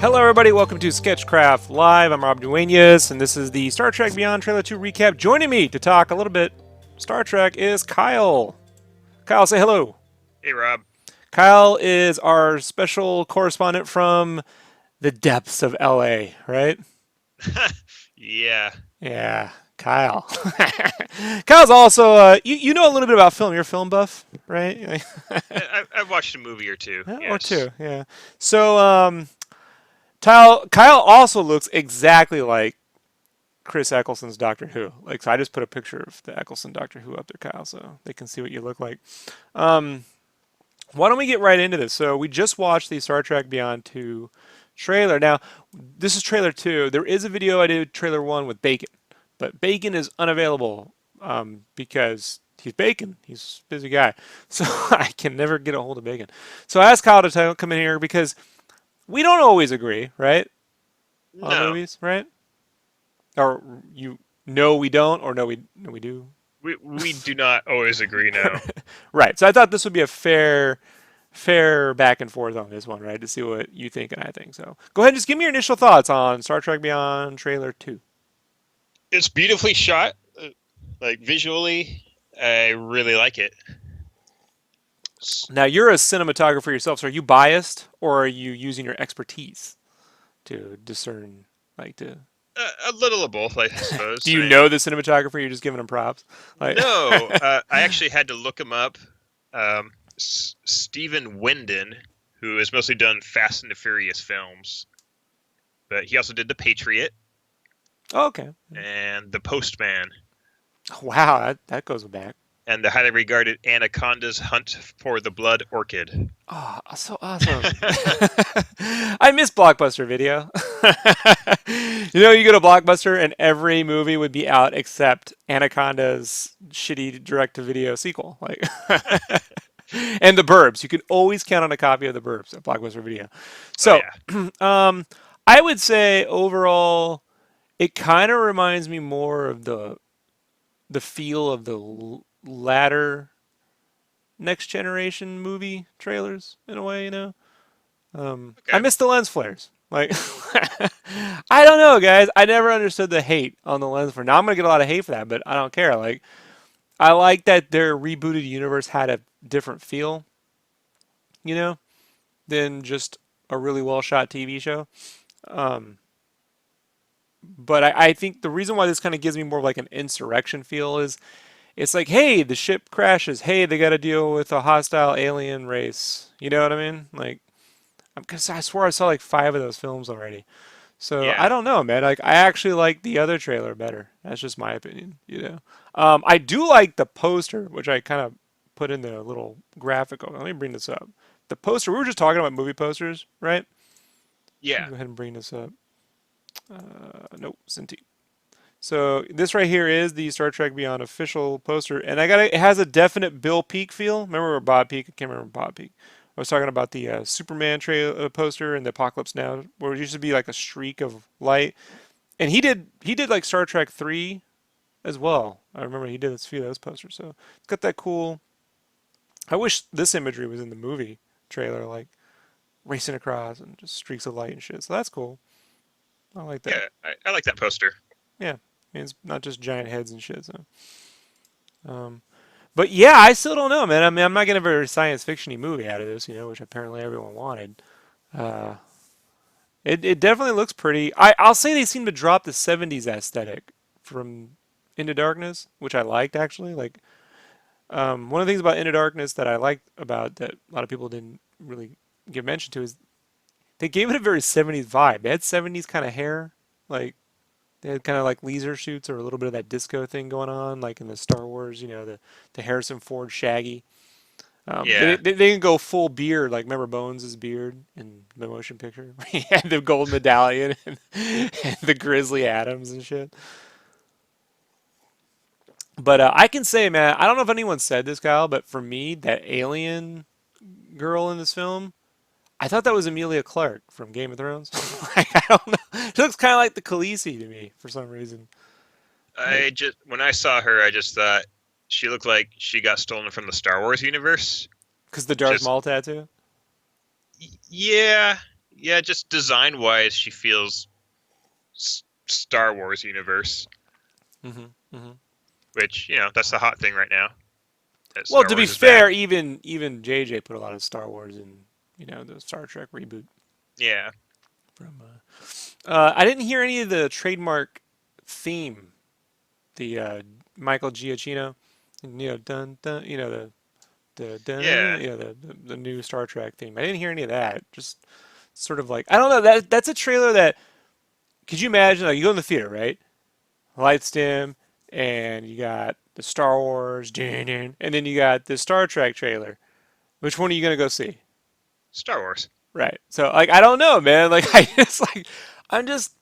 Hello, everybody. Welcome to SketchCraft Live. I'm Rob Duenas, and this is the Star Trek Beyond Trailer 2 recap. Joining me to talk a little bit Star Trek is Kyle. Kyle, say hello. Hey, Rob. Kyle is our special correspondent from the depths of LA, right? Yeah. Yeah, Kyle. Kyle's also, you know a little bit about film. You're a film buff, right? I've watched a movie or two. Or Yes. two, yeah. So, Kyle also looks exactly like Chris Eccleston's Doctor Who. Like, so I just put a picture of the Eccleston Doctor Who up there, Kyle, so they can see what you look like. Why don't we get right into this? So we just watched the Star Trek Beyond 2 trailer. Now, this is trailer 2. There is a video I did trailer 1 with Bacon, but Bacon is unavailable because he's Bacon. He's a busy guy, so I can never get a hold of Bacon. So I asked Kyle to come in here because we don't always agree, right? On No, movies, right? Or we don't, or no we do. we do not always agree now. Right. So I thought this would be a fair back and forth on this one, right? To see what you think and I think. So go ahead and just give me your initial thoughts on Star Trek Beyond trailer 2. It's beautifully shot. Like, visually, I really like it. Now you're a cinematographer yourself, so are you biased or are you using your expertise to discern, like to? A little of both, I suppose. Do you know the cinematographer? You're just giving him props. Like... No, I actually had to look him up. Stephen Windon, who has mostly done Fast and the Furious films, but he also did The Patriot. Oh, okay. And The Postman. Wow, that goes back. And the highly regarded Anaconda's Hunt for the Blood Orchid. Oh, so awesome. I miss Blockbuster Video. You go to Blockbuster and every movie would be out except Anaconda's shitty direct-to-video sequel. Like, and The Burbs. You can always count on a copy of The Burbs at Blockbuster Video. So, I would say overall, it kind of reminds me more of the feel of the latter Next Generation movie trailers in a way, Okay. I miss the lens flares. Like, I don't know, guys. I never understood the hate on the lens flare. Now I'm gonna get a lot of hate for that, but I don't care. Like, I like that their rebooted universe had a different feel, than just a really well shot TV show. But I think the reason why this kind of gives me more of like an Insurrection feel is it's like, hey, the ship crashes. Hey, they got to deal with a hostile alien race. You know what I mean? Like, because I swear I saw like 5 of those films already. So Yeah. I don't know, man. Like, I actually like the other trailer better. That's just my opinion, I do like the poster, which I kind of put in the little graphic. Let me bring this up. The poster, we were just talking about movie posters, right? Yeah. Go ahead and bring this up. Nope, Cinti. So this right here is the Star Trek Beyond official poster, and it has a definite Bill Peake feel. Remember Bob Peake? I can't remember Bob Peake. I was talking about the Superman poster and the Apocalypse Now, where it used to be like a streak of light, and he did like Star Trek 3 as well. I remember he did a few of those posters. So it's got that cool. I wish this imagery was in the movie trailer, like racing across and just streaks of light and shit. So that's cool. I like that. Yeah, I like that poster. Yeah. It's not just giant heads and shit. So, but yeah, I still don't know, man. I mean, I'm not getting a very science fiction-y movie out of this, which apparently everyone wanted. It definitely looks pretty. I'll say they seem to drop the 70s aesthetic from Into Darkness, which I liked actually. Like, one of the things about Into Darkness that I liked about that a lot of people didn't really give mention to is they gave it a very 70s vibe. They had 70s kind of hair, like. They had kind of like laser shoots or a little bit of that disco thing going on, like in the Star Wars, the Harrison Ford Shaggy. Yeah. They can go full beard, like remember Bones' beard in the motion picture? He had the gold medallion and the Grizzly Adams and shit. But I can say, man, I don't know if anyone said this, Kyle, but for me, that alien girl in this film, I thought that was Emilia Clarke from Game of Thrones. Like, I don't know. She looks kind of like the Khaleesi to me for some reason. Like, When I saw her, I just thought she looked like she got stolen from the Star Wars universe. because the Darth Just Maul tattoo. yeah, yeah, just design wise, she feels Star Wars universe, hmm hmm which that's the hot thing right now. That Well, Star to be Wars is back. fair, even JJ put a lot of Star Wars in, the Star Trek reboot Yeah, from. I didn't hear any of the trademark theme, the Michael Giacchino, dun dun, the yeah. dun, the new Star Trek theme. I didn't hear any of that. Just sort of like I don't know that's a trailer that could you imagine like you go in the theater right, lights dim, and you got the Star Wars, dun, dun, and then you got the Star Trek trailer. Which one are you gonna go see? Star Wars. Right. So like I don't know, man. Like I'm just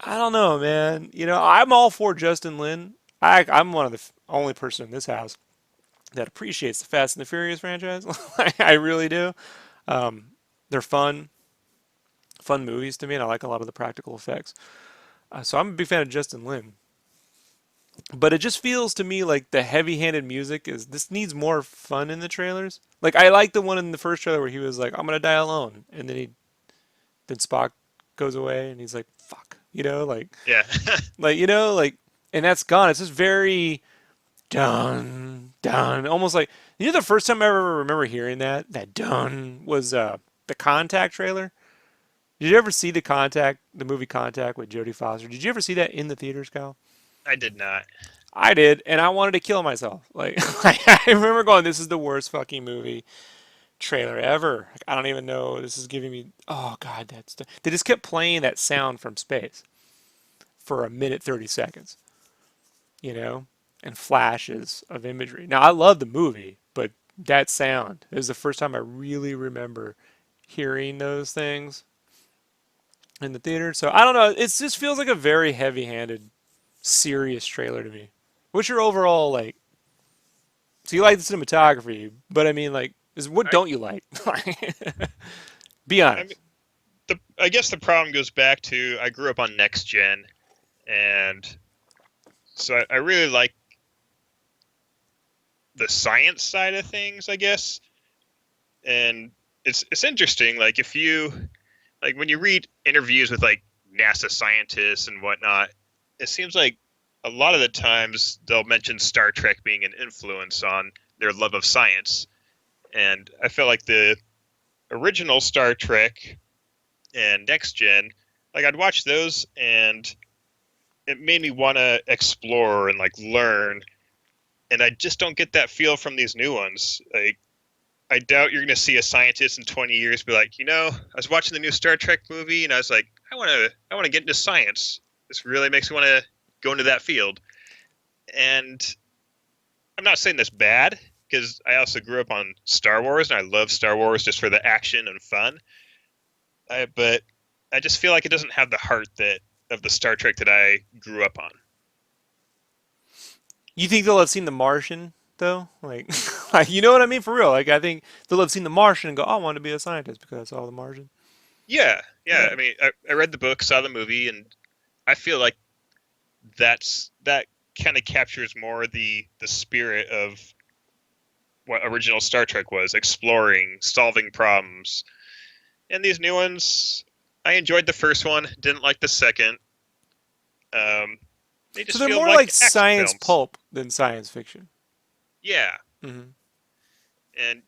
I don't know, man. I'm all for Justin Lin. I'm one of the only person in this house that appreciates the Fast and the Furious franchise. I really do. Um, they're fun movies to me, and I like a lot of the practical effects. So I'm a big fan of Justin Lin. But it just feels to me like the heavy-handed music is this needs more fun in the trailers. Like I like the one in the first trailer where he was like, "I'm gonna die alone," and then Spock goes away, and he's like, "Fuck," Yeah. and that's gone. It's just very dun dun, almost like the first time I ever remember hearing that dun was the Contact trailer. Did you ever see the movie Contact with Jodie Foster? Did you ever see that in the theaters, Kyle? I did not. I did, and I wanted to kill myself. Like, I remember going, "This is the worst fucking movie trailer ever." Like, I don't even know. This is giving me. Oh God, they just kept playing that sound from space for a minute 30 seconds, and flashes of imagery. Now I love the movie, but that sound is the first time I really remember hearing those things in the theater. So I don't know. It just feels like a very heavy-handed, serious trailer to me. What's your overall like? So you like the cinematography, but I mean, like, what I don't you like? Be I mean, honest. I guess the problem goes back to I grew up on next gen, and so I really like the science side of things, I guess. And it's interesting, like if you like when you read interviews with like NASA scientists and whatnot, it seems like a lot of the times they'll mention Star Trek being an influence on their love of science. And I feel like the original Star Trek and Next Gen, like I'd watch those and it made me want to explore and like learn. And I just don't get that feel from these new ones. Like I doubt you're going to see a scientist in 20 years be like, I was watching the new Star Trek movie and I was like, I want to get into science. This really makes me want to go into that field. And I'm not saying that's bad because I also grew up on Star Wars and I love Star Wars just for the action and fun. But I just feel like it doesn't have the heart that of the Star Trek that I grew up on. You think they'll have seen The Martian though? Like, like you know what I mean for real? Like, I think they'll have seen The Martian and go, "Oh, I want to be a scientist because I saw The Martian." Yeah, yeah. Yeah. I mean, I read the book, saw the movie, and I feel like that kind of captures more the spirit of what original Star Trek was: exploring, solving problems. And these new ones, I enjoyed the first one, didn't like the second. Um, they So just they're feel more like like action science films. pulp than science fiction. Yeah, hmm and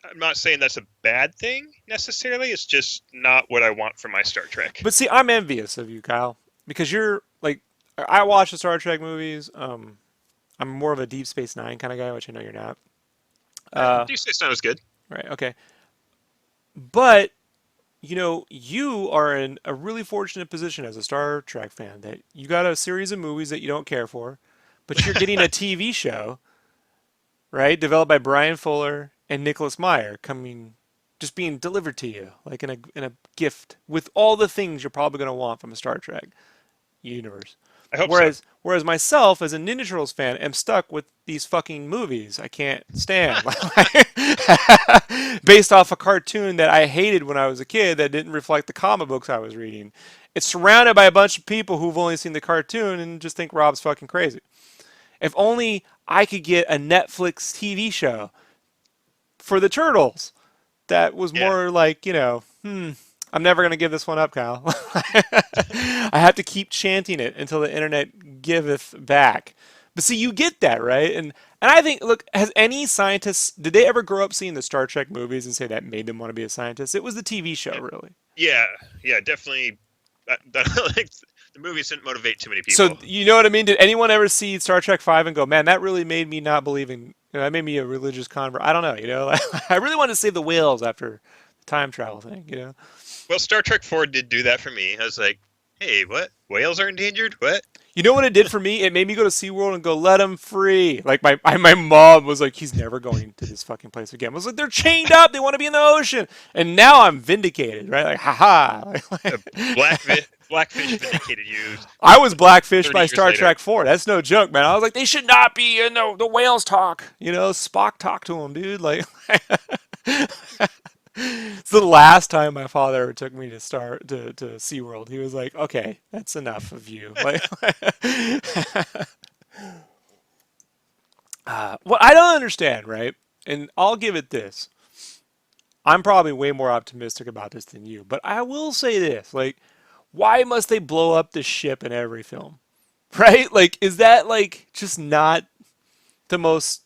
I'm not saying that's a bad thing necessarily. It's just not what I want from my Star Trek. But see, I'm envious of you, Kyle, because you're like, I watch the Star Trek movies. I'm more of a Deep Space Nine kind of guy, which I know you're not. Uh, Deep Space Nine was good. right. Okay. But you are in a really fortunate position as a Star Trek fan that you got a series of movies that you don't care for, but you're getting a TV show, right? Developed by Brian Fuller and Nicholas Meyer, coming just being delivered to you like in a gift with all the things you're probably going to want from a Star Trek universe. I hope so. Whereas myself as a Ninja Turtles fan am stuck with these fucking movies I can't stand. Based off a cartoon that I hated when I was a kid that didn't reflect the comic books I was reading. It's surrounded by a bunch of people who've only seen the cartoon and just think Rob's fucking crazy. If only I could get a Netflix TV show for the Turtles that was Yeah. more like, I'm never going to give this one up, Kyle. I have to keep chanting it until the internet giveth back. But see, you get that, right? And I think, look, has any scientist, did they ever grow up seeing the Star Trek movies and say that made them want to be a scientist? It was the TV show, really. Yeah, yeah, definitely. Like, the movies didn't motivate too many So, people. you know what I mean? Did anyone ever see Star Trek 5 and go, man, that really made me not believe in, that made me a religious convert? I don't know, I really wanted to save the whales after the time travel thing. Well, Star Trek 4 did do that for me. I was like, hey, what? Whales are endangered? What? You know what it did for me? It made me go to SeaWorld and go, let them free. Like, my mom was like, he's never going to this fucking place again. I was like, they're chained up. They want to be in the ocean. And now I'm vindicated, right? Like, haha. Uh, Blackfish vindicated you I was blackfished 30 by years Star later. Trek 4. That's no joke, man. I was like, they should not be in the whales talk. Spock talk to him, dude. Like, it's the last time my father ever took me to SeaWorld. He was like, okay, that's enough of you. Like, what I don't understand, right? And I'll give it this. I'm probably way more optimistic about this than you, but I will say this: like, why must they blow up the ship in every film? Right? Like, is that like just not the most?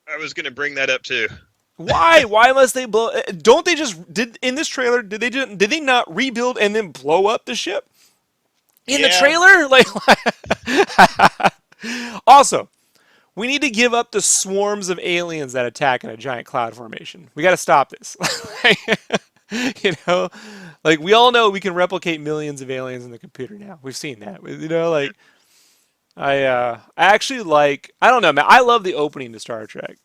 I was going to bring that up too. Why? Why must they blow? Don't they just did in this trailer? Did they not rebuild and then blow up the ship in the Yeah, trailer? Like, also, we need to give up the swarms of aliens that attack in a giant cloud formation. We got to stop this. you know, like we all know we can replicate millions of aliens in the computer now. We've seen that. Like I actually like. I don't know, man. I love the opening to Star Trek.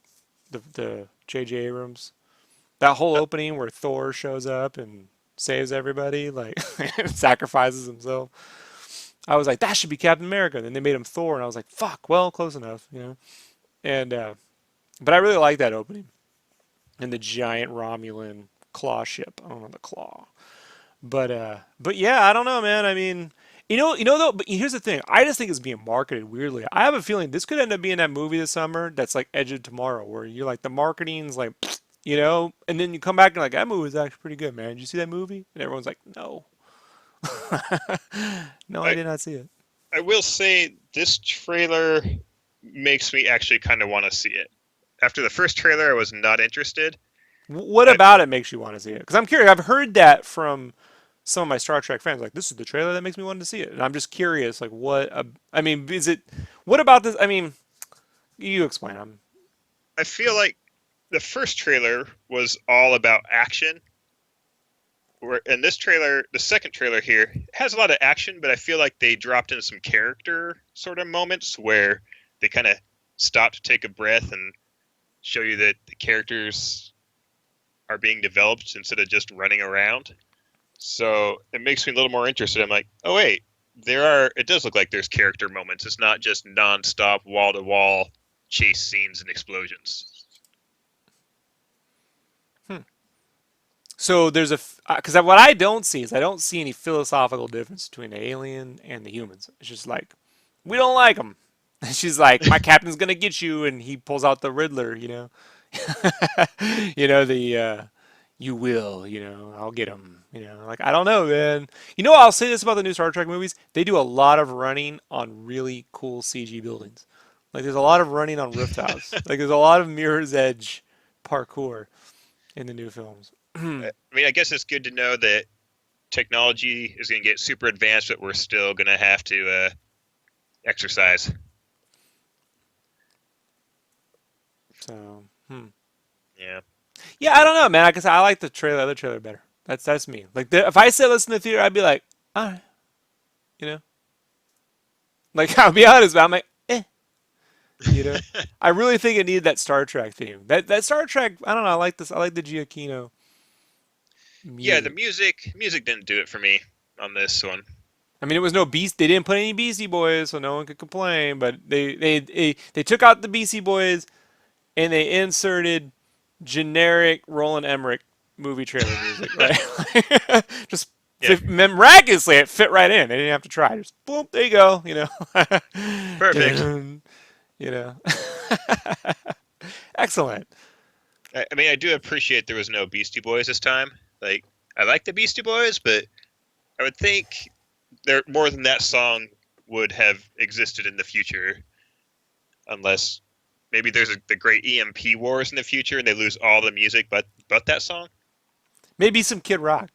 The J.J. Abrams. That whole opening where Thor shows up and saves everybody, like sacrifices himself. I was like, that should be Captain America. And then they made him Thor, and I was like, fuck, well, close enough. And but I really like that opening and the giant Romulan claw ship. I don't know the claw, but yeah, I don't know, man. I mean, though. But here's the thing: I just think it's being marketed weirdly. I have a feeling this could end up being that movie this summer that's like Edge of Tomorrow, where you're like the marketing's like, and then you come back and like that movie was actually pretty good, man. Did you see that movie? And everyone's like, no, no, I I, did not see it. I will say this trailer makes me actually kind of want to see it. After the first trailer, I was not interested. What I, about it makes you want to see it? Because I'm curious. I've heard that from some of my Star Trek fans. Like, this is the trailer that makes me want to see it, and I'm just curious. Like, what? I mean, is it? What about this? I mean, you explain. I feel like the first trailer was all about action. And this trailer, the second trailer here, has a lot of action, but I feel like they dropped in some character sort of moments where they kind of stop to take a breath and show you that the characters are being developed instead of just running around. So it makes me a little more interested. I'm like, oh wait, it does look like there's character moments. It's not just nonstop wall to wall chase scenes and explosions. So there's because what I don't see is I don't see any philosophical difference between the alien and the humans. It's just like we don't like them. She's like, my captain's gonna get you, and he pulls out the Riddler. The you will. I'll get him. Like I don't know, man. I'll say this about the new Star Trek movies: they do a lot of running on really cool CG buildings. Like there's a lot of running on rooftops. Like there's a lot of Mirror's Edge parkour in the new films. I mean, I guess it's good to know that technology is going to get super advanced, but we're still going to have to exercise. So, Yeah. yeah, I don't know, man. I like the other trailer better. That's me. Like, if I said listen to the theater, I'd be like, all right, you know. Like, I'll be honest, but I'm like, eh. You know, I really think it needed that Star Trek theme. That Star Trek. I don't know. I like this. I like the Giacchino Yeah, the music. music didn't do it for me on this one. I mean, it was no Beast. They didn't put any Beastie Boys, so no one could complain. But they took out the Beastie Boys and they inserted generic Roland Emmerich movie trailer music, right? Just Yeah, miraculously, it fit right in. They didn't have to try. Just boom, there you go. You know, perfect. dun, you know, excellent. I mean, I do appreciate there was no Beastie Boys this time. Like, I like the Beastie Boys, but I would think there more than that song would have existed in the future, unless maybe there's the great EMP wars in the future and they lose all the music but that song. Maybe some Kid Rock.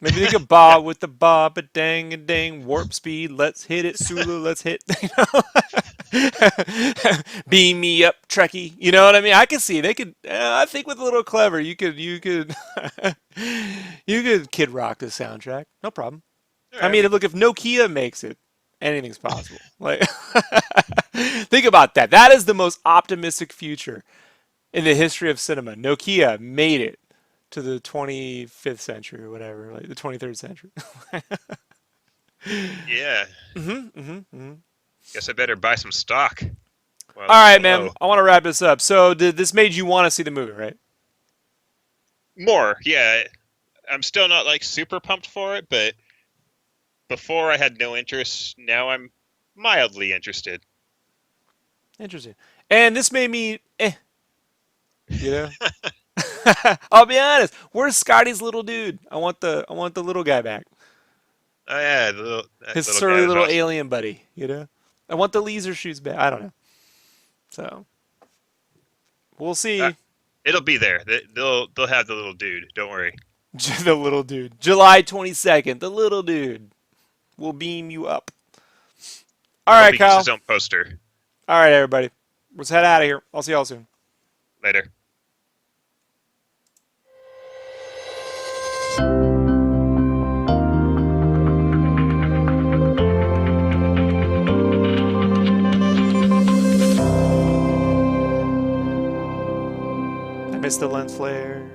Maybe they could Yeah, bob with the bob a dang a dang warp speed. Let's hit it, Sulu. Let's hit. Beam me up, Trekkie. You know what I mean? I can see they could. I think with a little clever, you could you could Kid Rock the soundtrack. No problem. all I right. mean, look, if Nokia makes it, anything's possible. Like, think about that. That is the most optimistic future in the history of cinema. Nokia made it to the 25th century or whatever, like the 23rd century. Yeah, Mm-hmm. guess I better buy some stock while All it's right, still man. low. I want to wrap this up. So, this made you want to see the movie, right? More, yeah. I'm still not like super pumped for it, but before I had no interest. Now I'm mildly interested. Interesting. And this made me, you know. I'll be honest. Where's Scotty's little dude? I want the little guy back. Oh yeah, that His little guy surly was little awesome. alien buddy. You know. I want the laser shoes back. I don't know. So we'll Uh, see. it'll be there. They'll have the little dude. Don't worry. The little dude. July 22nd. The little dude will beam you up. All I hope right, he gets his Kyle. own poster All right, everybody. Let's head out of here. I'll see y'all soon. later. I missed the lens flare.